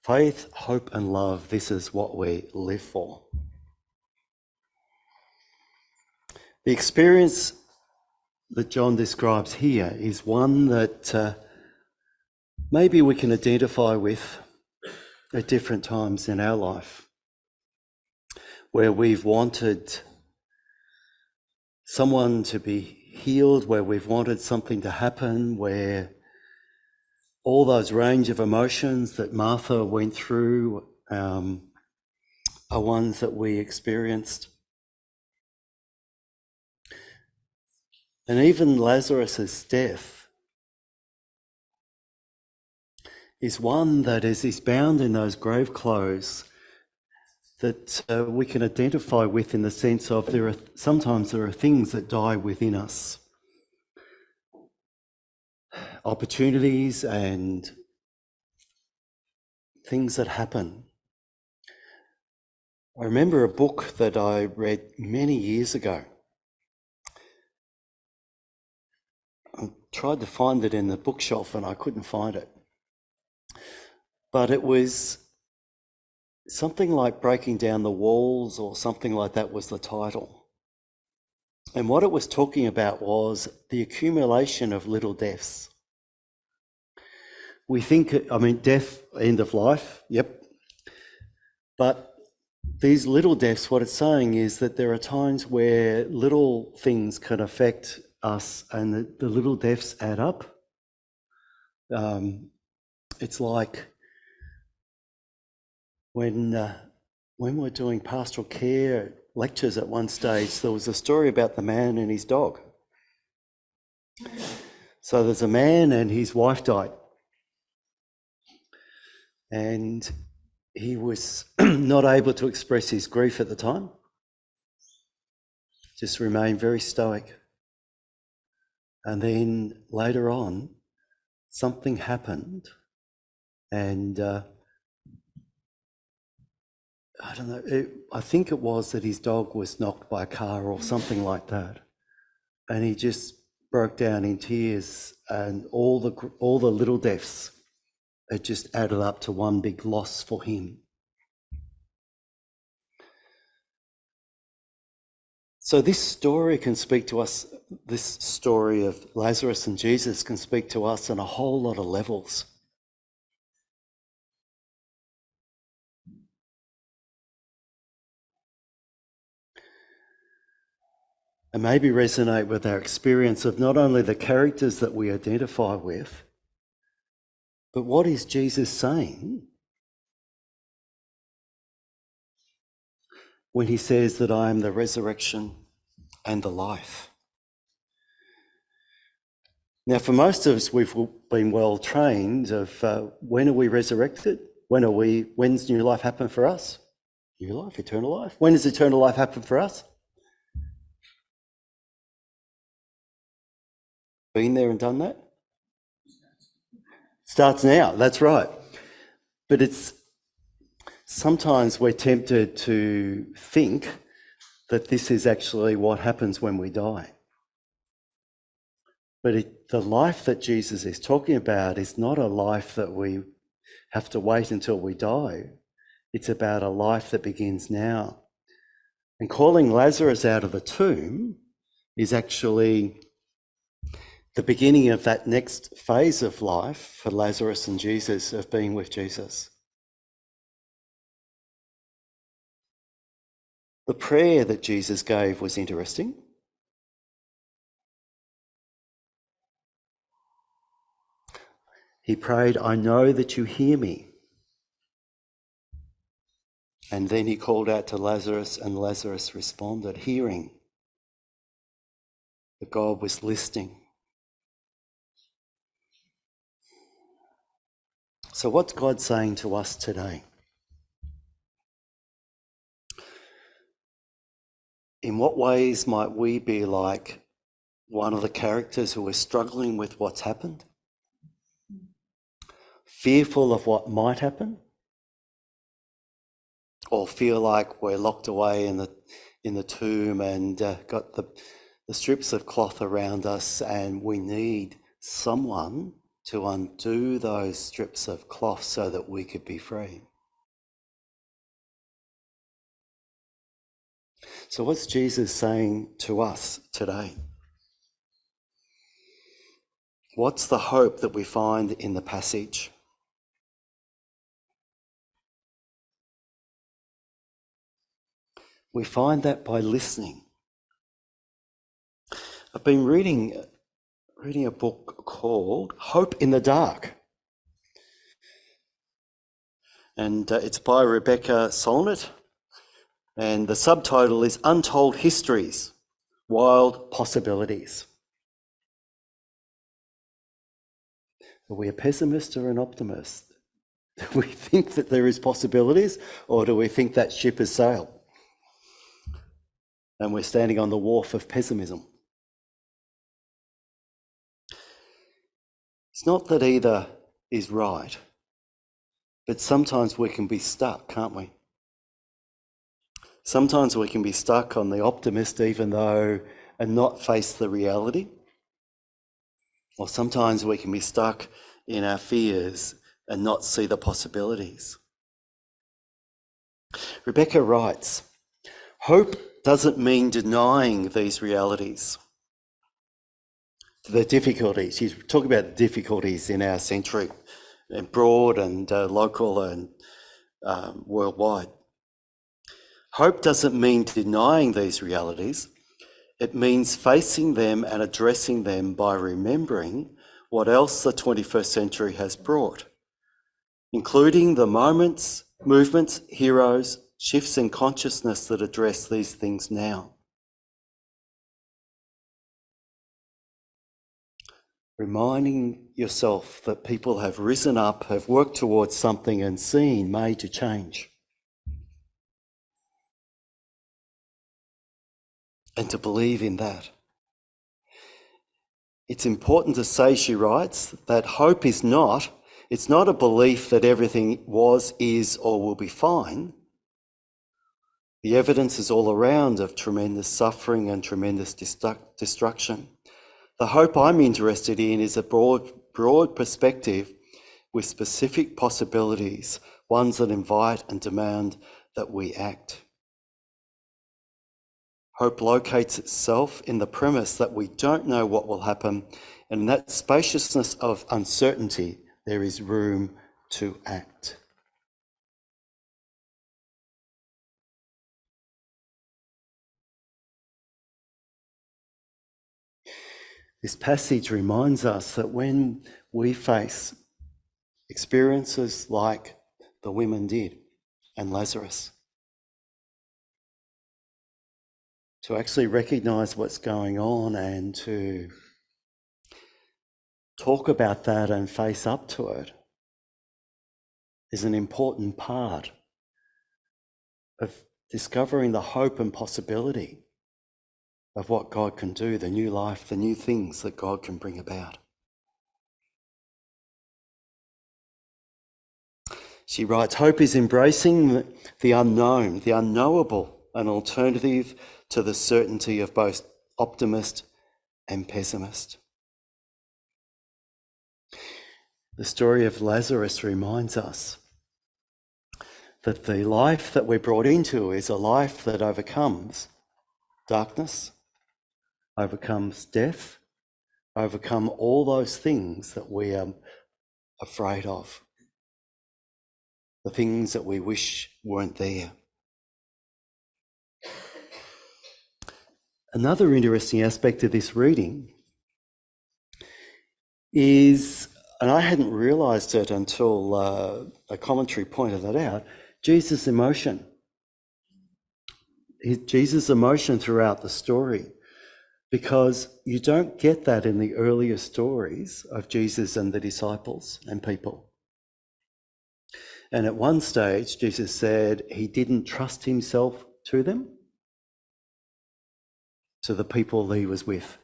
Faith, hope and love, this is what we live for. The experience that John describes here is one that maybe we can identify with at different times in our life, where we've wanted someone to be healed, where we've wanted something to happen, where all those range of emotions that Martha went through are ones that we experienced. And even Lazarus' death is one that is bound in those grave clothes that we can identify with, in the sense of sometimes there are things that die within us. Opportunities and things that happen. I remember a book that I read many years ago. I tried to find it in the bookshelf and I couldn't find it. But it was something like Breaking Down the Walls, or something like that was the title. And what it was talking about was the accumulation of little deaths. We think, death, end of life, yep. But these little deaths, what it's saying is that there are times where little things can affect us, and the little deaths add up. It's like when we're doing pastoral care lectures at one stage, there was a story about the man and his dog. So there's a man and his wife died. And he was not able to express his grief at the time, just remained very stoic. And then later on, something happened, and I think it was that his dog was knocked by a car or something like that. And he just broke down in tears, and all the little deaths, it just added up to one big loss for him. So this story can speak to us, this story of Lazarus and Jesus can speak to us on a whole lot of levels. And maybe resonate with our experience of not only the characters that we identify with, but what is Jesus saying when he says that I am the resurrection and the life? Now, for most of us, we've been well trained of when are we resurrected? When's new life happen for us? New life, eternal life. When does eternal life happen for us? Been there and done that? Starts now, that's right. But sometimes we're tempted to think that this is actually what happens when we die. But the life that Jesus is talking about is not a life that we have to wait until we die. It's about a life that begins now. And calling Lazarus out of the tomb is actually the beginning of that next phase of life for Lazarus and Jesus, of being with Jesus. The prayer that Jesus gave was interesting. He prayed, I know that you hear me. And then he called out to Lazarus, and Lazarus responded, hearing that God was listening. So what's God saying to us today? In what ways might we be like one of the characters who is struggling with what's happened? Fearful of what might happen? Or feel like we're locked away in the tomb and got the strips of cloth around us, and we need someone to undo those strips of cloth so that we could be free. So what's Jesus saying to us today? What's the hope that we find in the passage? We find that by listening. I've been reading a book called Hope in the Dark. And it's by Rebecca Solnit. And the subtitle is Untold Histories, Wild Possibilities. Are we a pessimist or an optimist? Do we think that there is possibilities, or do we think that ship has sailed and we're standing on the wharf of pessimism? It's not that either is right, but sometimes we can be stuck, can't we? Sometimes we can be stuck on the optimist even though and not face the reality. Or sometimes we can be stuck in our fears and not see the possibilities. Rebecca writes, hope doesn't mean denying these realities. The difficulties, she's talking about the difficulties in our century, broad and local and worldwide. Hope doesn't mean denying these realities. It means facing them and addressing them by remembering what else the 21st century has brought, including the moments, movements, heroes, shifts in consciousness that address these things now. Reminding yourself that people have risen up, have worked towards something and seen major change. And to believe in that. It's important to say, she writes, that hope is not, it's not a belief that everything was, is, or will be fine. The evidence is all around of tremendous suffering and tremendous destruction. The hope I'm interested in is a broad perspective with specific possibilities, ones that invite and demand that we act. Hope locates itself in the premise that we don't know what will happen, and in that spaciousness of uncertainty, there is room to act. This passage reminds us that when we face experiences like the women did and Lazarus, to actually recognise what's going on and to talk about that and face up to it is an important part of discovering the hope and possibility of what God can do, the new life, the new things that God can bring about. She writes, hope is embracing the unknown, the unknowable, an alternative to the certainty of both optimist and pessimist. The story of Lazarus reminds us that the life that we're brought into is a life that overcomes darkness, overcomes death, overcome all those things that we are afraid of, the things that we wish weren't there. Another interesting aspect of this reading is, and I hadn't realised it until a commentary pointed it out, Jesus' emotion. Jesus' emotion throughout the story, because you don't get that in the earlier stories of Jesus and the disciples and people. And at one stage, Jesus said he didn't trust himself to them, to the people he was with.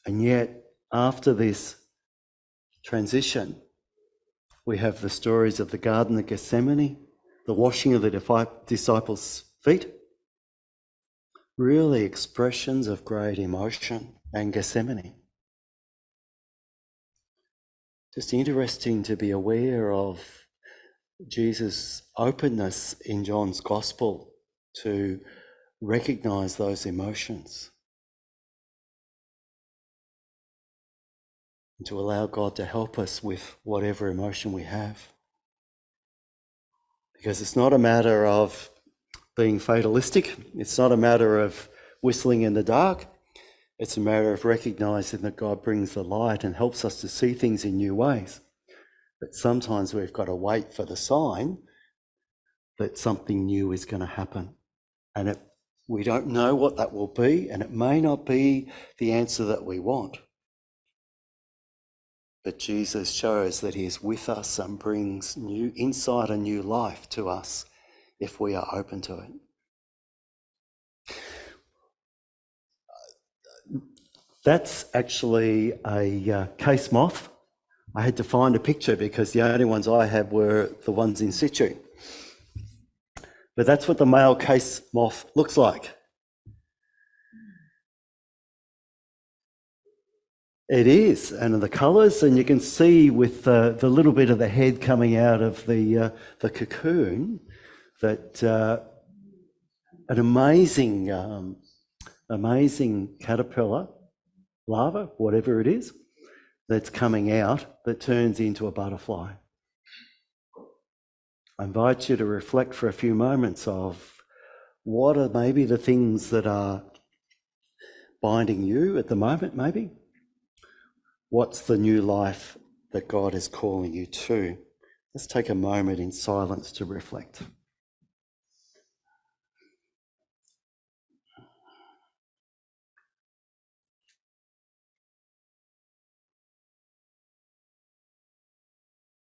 And yet, after this transition, we have the stories of the Garden of Gethsemane, the washing of the disciples' feet, really expressions of great emotion and Gethsemane. Just interesting to be aware of Jesus' openness in John's Gospel to recognise those emotions and to allow God to help us with whatever emotion we have. Because it's not a matter of being fatalistic, it's not a matter of whistling in the dark, it's a matter of recognising that God brings the light and helps us to see things in new ways. But sometimes we've got to wait for the sign that something new is going to happen. And we don't know what that will be, and it may not be the answer that we want. But Jesus shows that he is with us and brings new insight and new life to us if we are open to it. That's actually a case moth. I had to find a picture because the only ones I had were the ones in situ. But that's what the male case moth looks like. It is, and the colours, and you can see with the little bit of the head coming out of the cocoon that an amazing caterpillar, larva, whatever it is, that's coming out that turns into a butterfly. I invite you to reflect for a few moments of what are maybe the things that are binding you at the moment, maybe. What's the new life that God is calling you to? Let's take a moment in silence to reflect.